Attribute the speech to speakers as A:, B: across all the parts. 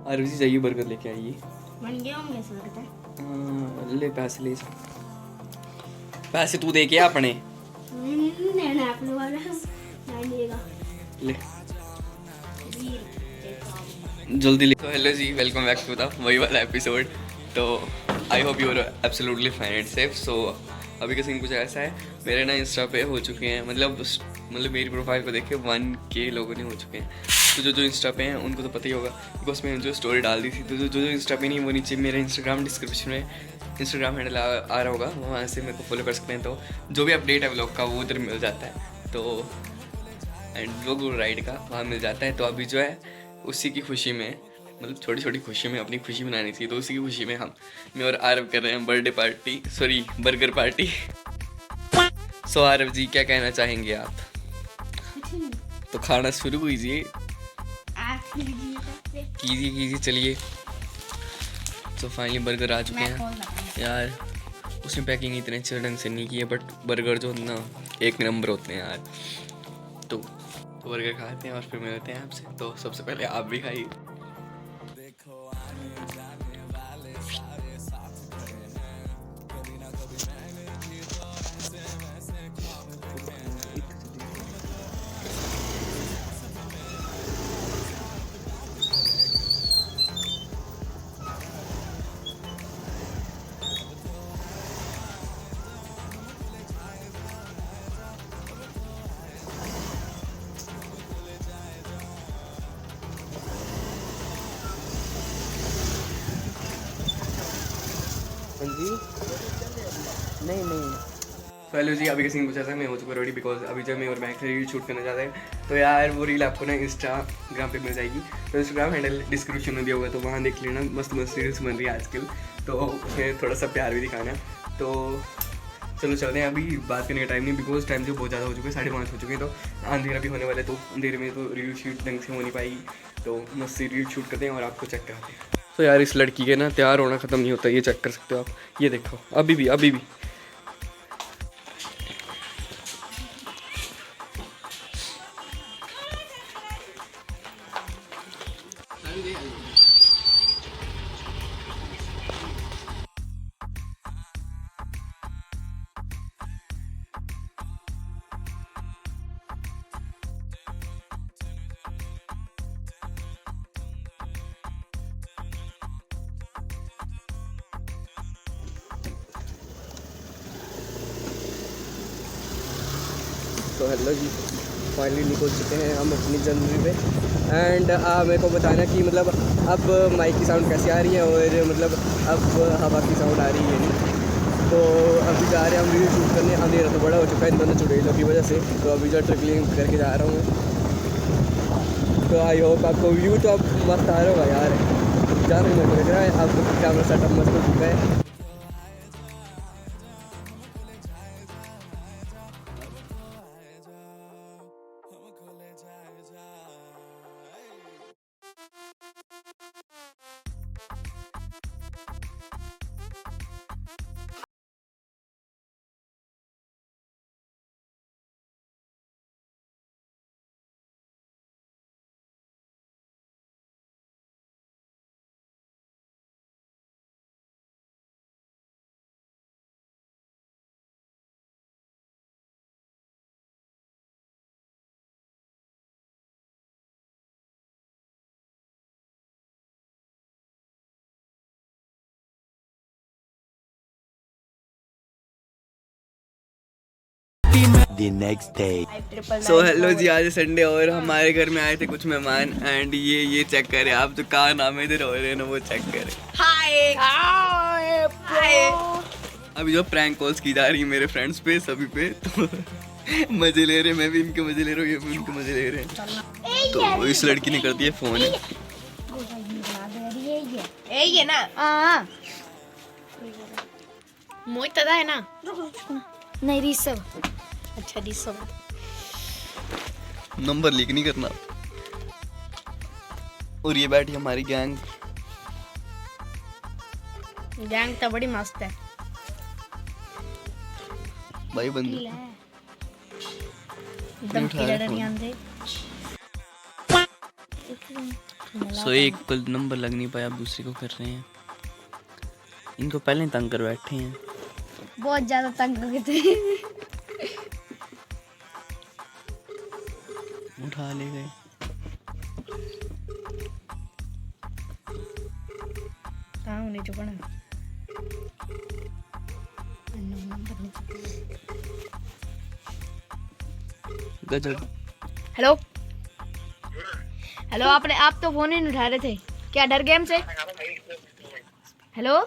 A: RV जाइए burger लेके आइए।
B: बन गया होंगे ऐसा लगता है।
A: ले पैसे ले, पैसे तू दे के आ अपने।
B: नहीं अपने वाला नहीं देगा।
A: ले जल्दी ले। तो हेलो जी, वेलकम बैक टू द वही वाला एपिसोड। तो I hope you are absolutely fine and safe. So अभी का सीन कुछ ऐसा है, मेरे ना इंस्टा पे हो चुके हैं, मतलब मेरी प्रोफाइल को देख के 1K लोगों ने हो चुके हैं। तो जो इंस्टा पे हैं उनको तो पता ही होगा, बिकॉज मैंने जो स्टोरी डाल दी थी। तो जो इंस्टा पे नहीं, वो नीचे मेरे इंस्टाग्राम डिस्क्रिप्शन में इंस्टाग्राम हैंडल आ रहा होगा, वहाँ से मेरे को फॉलो कर सकते हैं। तो जो भी अपडेट है व्लॉग का वो उधर मिल जाता है। तो एंड व्लॉग राइड का वहाँ मिल जाता है। तो अभी जो है उसी की खुशी में, मतलब छोटी छोटी खुशी में अपनी खुशी मनानी थी, तो उसी की खुशी में मैं और आरव कर रहे हैं birthday party, sorry burger party. So Aarav ji क्या कहना चाहेंगे आप? तो खाना शुरू कीजिए, कीजिए चलिए। तो फाइनली बर्गर आ चुके हैं यार। उसमें पैकिंग इतने अच्छे ढंग से नहीं की है, बट बर्गर जो ना एक नंबर होते हैं यार। तो बर्गर खाते हैं और फिर मिलते हैं आपसे। तो सबसे पहले आप भी खाइए। जी नहीं तो हेलो जी, अभी का सीन कुछ ऐसा मैं हो चुका रेडी, बिकॉज अभी जब मैं और बैक से रील शूट करने जाते हैं तो यार वो रील आपको ना इंस्टाग्राम पे मिल जाएगी। तो इंस्टाग्राम हैंडल डिस्क्रिप्शन में दिया होगा, तो वहाँ देख लेना। मस्त रील्स बन रही है आजकल, तो उसमें थोड़ा सा प्यार भी दिखाना है। तो चलो चलते हैं, अभी बात करने का टाइम नहीं, बिकॉज टाइम जो बहुत ज़्यादा हो चुके हैं, 5:30 हो चुके हैं। तो अंधेरा भी होने वाला है, तो अंधेरे में तो रील शूट ढंग से हो नहीं पाएगी। तो मस्त रील शूट करते हैं और आपको चेक कराते हैं। तो यार इस लड़की के ना तैयार होना ख़त्म नहीं होता, ये चेक कर सकते हो आप। ये देखो अभी भी तो हेलो जी, फाइनली निकल चुके हैं हम अपनी जर्नी पे। एंड मेरे को बताना कि मतलब अब माइक की साउंड कैसी आ रही है, और मतलब अब हवा की साउंड आ रही है नहीं। तो अभी जा रहे हैं हम वीडियो शूट करने। अंधेरा तो बड़ा हो चुका है इन दोनों चुड़ैलों की वजह से। तो अभी जो ट्रिपलिंग करके जा रहा हूँ मैं। तो आई होप आपको व्यू तो अब मस्त आ रहा होगा यार। जाने में लग रहा है अब कैमरा सेटअप मस्त हो चुका है।
C: The next day.
A: So hello जी, आज संडे और हमारे घर में आए थे कुछ मेहमान। एंड ये चेक करें आप, जो कहाँ नाम है इधर हो रहे हैं ना, वो चेक करें। हाय अभी जो प्रैंक कॉल्स की जा रही है मेरे फ्रेंड्स पे, सभी पे। तो मजे ले रहे हैं, मैं भी इनके मजे ले रहा हूँ, ये भी इनके मजे ले रहे हैं। तो इस लड़की ने कर दिया फोन।
B: ये ना मोहित दादा है ना, नहीं ऋषभ। अच्छा ऋषभ,
A: नंबर लीक नहीं करना। और ये बैठी हमारी गैंग
B: तो बड़ी मस्त है
A: भाई। बंदू
B: एकदम क्लियर ध्यान दे।
A: सो एक को नंबर लग नहीं पाया, अब दूसरे को कर रहे हैं। इनको पहले तंग कर बैठे हैं,
B: बहुत ज्यादा तंग हो गए थे।
A: उठा ले गए।
B: कहाँ होने चुका ना
A: गजब।
B: हेलो हेलो, आप तो फोन ही नहीं उठा रहे थे, क्या डर गए हमसे? हेलो,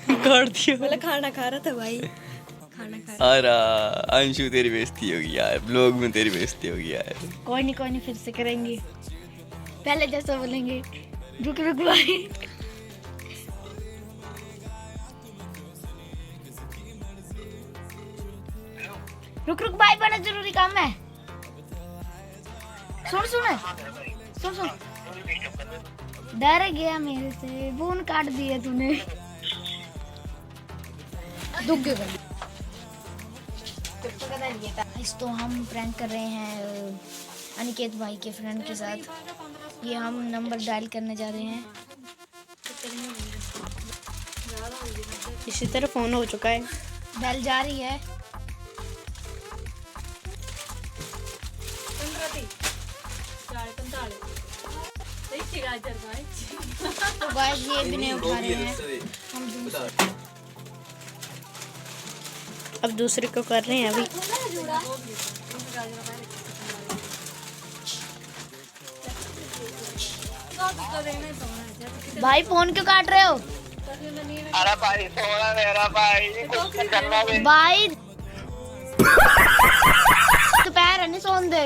A: काट दिया।
B: बोले खाना खा रहा था भाई, खाना खा रहा।
A: अरे अंशु तेरी बेइज्जती होगी यार, ब्लॉग में तेरी बेइज्जती होगी यार।
B: कोई नहीं फिर से करेंगे, पहले जैसा बोलेंगे। रुक रुक भाई, रुक रुक भाई, बड़ा जरूरी काम है। सुन, डर गया मेरे से, फोन काट दिया तूने। दुख गया। इस तो हम प्रैंक कर रहे हैं अनिकेत भाई के फ्रेंड के साथ। ये हम नंबर डायल करने जा रहे हैं।
D: इसी तरह फोन हो चुका है,
B: बेल जा रही है। तो गाइस ये भी नहीं उठा रहे हैं, हम दूसरे।
D: अब दूसरे को कर रहे हैं अभी।
B: भाई फोन क्यों काट रहे हो?
E: अरे भाई सोना मेरा भाई, कुछ करना भी।
B: भाई दोपहर नहीं सोन दे।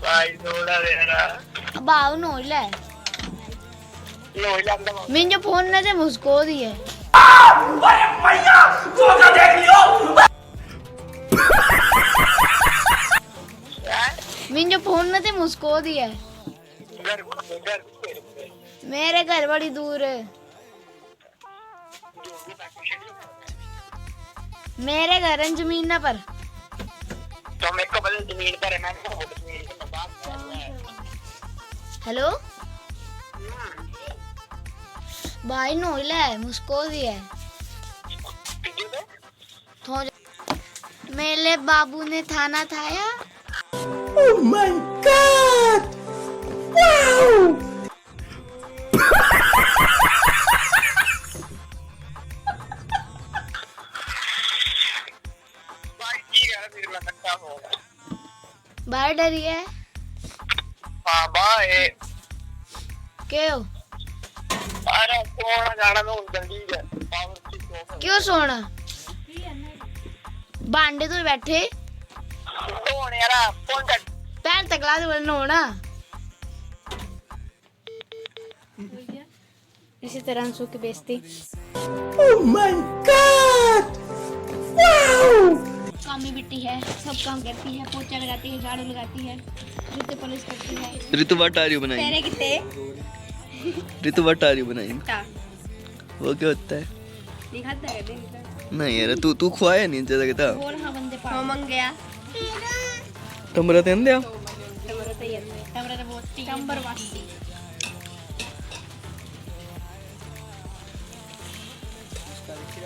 E: भाई सोना मेरा
B: बाव नोइले
E: लोही लंदन
B: मिंजो फोन न दे मुझको दिए। मिंजो फोन न दे मुझको दिए।
E: घर
B: मेरे घर बड़ी दूर है, मेरे घर है जमीन पर।
E: तो मेरे को बदल जमीन पर है, मैं जमीन पे बात कर रहा है।
B: हेलो भाई नोइले मुझको दिए। तो मेरे बाबू ने थाना थाया।
C: Oh my God! Wow!
E: भाई ठीक है, फिर मैं करता हूँ।
B: बाहर डरी है
E: हाँ भाई,
B: क्यों?
E: अरे सोना जाना में जल्दी है।
B: क्यों सोना? बांडे तो बैठे
E: सोने यार, फोन कर।
B: पैर तकला दे बोलना होना।
D: इसी तरह अंशु की बेइज्जती।
C: Oh my God! Wow!
B: कामी बिट्टी है, सब काम करती है, पोछा लगाती है, झाड़ू लगाती है, जूते पॉलिश करती है।
A: ऋतु व्हाट आर यू बनाई?
D: तेरे कितने
A: ऋतु व्हाट आर यू बनाई?
D: ता
A: वो क्या होता है?
D: दिखाता है दिन
A: नहीं यार, तू खुआया नहीं ज्यादा कहता।
B: और हाँ बंदे
D: हो
B: पाओ
D: मंग गया
A: तमरा तेन दिया।
D: तमरा तैयार है,
B: तमरा तो बहुत नंबर वासी।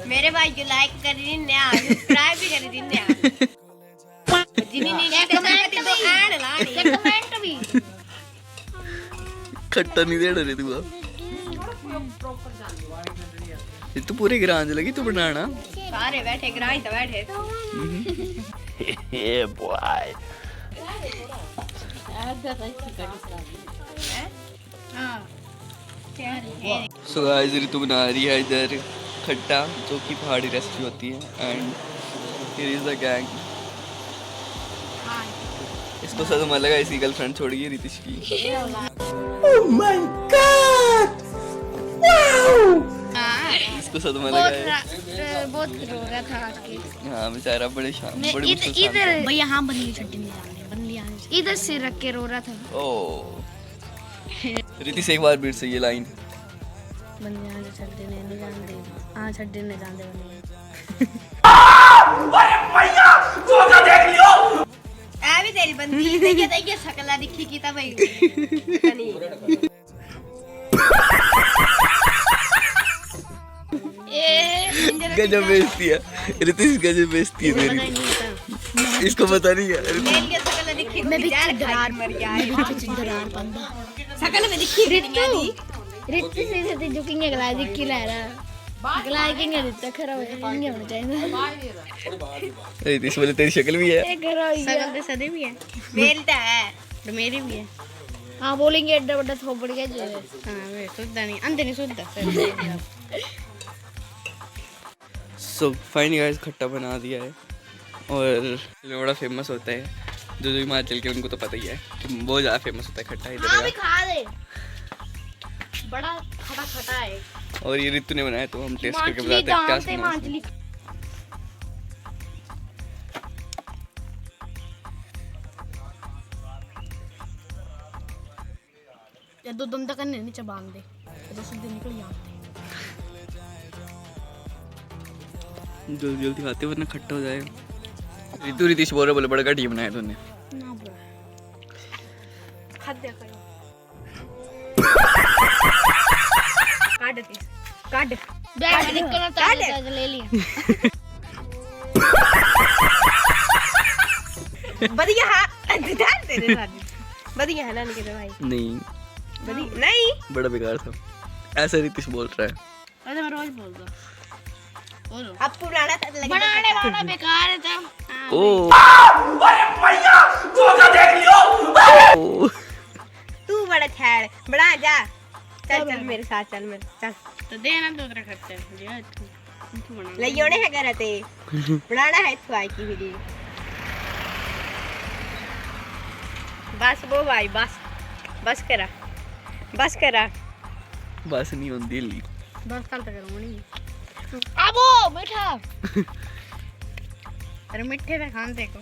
D: मेरे भाई जो लाइक कर रही नया, सब्सक्राइब भी कर दी नया। जिन्हीं ने कमेंट तो ऐड लानी,
B: कमेंट भी
A: खट्टा नहीं दे रहे तू। ये तो पूरे ग्रांज लगी तू बनाना।
D: सारे बैठे ग्राही तो बैठे।
C: Yeah, boy.
A: सो गाइस ऋतु बना रही है इधर खट्टा, जो कि पहाड़ी रेसिपी होती है। And here is the gang. इसको सदमा लगा, इसकी गर्लफ्रेंड छोड़ गई रितिश की।
C: Oh my God! Wow!
A: इसको सदमा लगा है।
B: बहुत रो रहा था आके।
A: हाँ बेचारा बड़े बड़े मुश्किल से
B: इधर भैया हाँ बंदी छट्टी नहीं जाने, बंदी आने इधर से रख के रो रहा था।
A: ओ रितिश एक बार बीट से ये लाइन।
D: बंदे आने छड्डे नहीं जानते, हाँ छड्डे नहीं जानते बंदे। भी तेरी बंदी देखिए शकला दिखी की तब नहीं
A: गजब बेइज्जती है रितिश, गजब बेइज्जती है मेरी। इसको पता नहीं है
D: तेल के शकला दिखी
B: मैं भी
D: यार
B: दरार
D: मर गया
B: मैं भी दरार पंदा
D: शकल में दिखी
B: रित्ती से जो किंग गला दिखी ला रहा गला किंग रित्ता खरा किंग होना चाहिए।
A: रितिश बोले तेरी शक्ल भी है।
B: ये करो
D: शकल तो सदे भी है मेरी है तो मेरी भी है।
B: हां बोलेंगे एड्डा बड़ा थोपड़ गया जो
D: हां वे सुद्धा नहीं अंदर नहीं सुद्धा
A: सो फाइनली गाइस खट्टा बना दिया है और बड़ा फेमस होता है जो जो हिमाचल के उनको तो पता ही है कि बहुत ज़्यादा फेमस होता है खट्टा इधर
B: भी
A: का।
B: खा दे
D: बड़ा खटा खटा है
A: और ये रितु ने बनाया तो हम टेस्ट करके बताते हैं क्या सीन है इसमें।
B: या दो दम तक नहीं चबान दे तो सीधे निकल जाते
A: जल्दी जल्दी खाते वरना खट्टा हो जाएगा। रितु रितिश बोल रहे बोले बड़ा घटिया बनाया तूने।
B: ना बोल
D: खाद्य करो काट दे काट
B: बैग में निकलना ताजा ले लिया
D: बढ़िया है डाल तेरे साथ बढ़िया है ना निके भाई
A: नहीं
D: बढ़िया नहीं
A: बड़ा बेकार था ऐसा रितिश बोल रहा है।
B: अरे मैं रोज बोलता
D: अब पुराना था लगे
B: बनाने वाला बेकार है था
A: ओ ओ
D: तू बड़ा छेड़ बड़ा जा चल चल मेरे साथ चल मेरे चल
B: तो देना तो तेरा खर्चा है तू बना
D: ले योने है करते बनाना है तू आई की वीडियो बस वो भाई बस करा
A: बस नहीं होती ली
B: बस कल तक करूंगा नहीं आबो मीठा
D: अरे मिठे पे खान देखो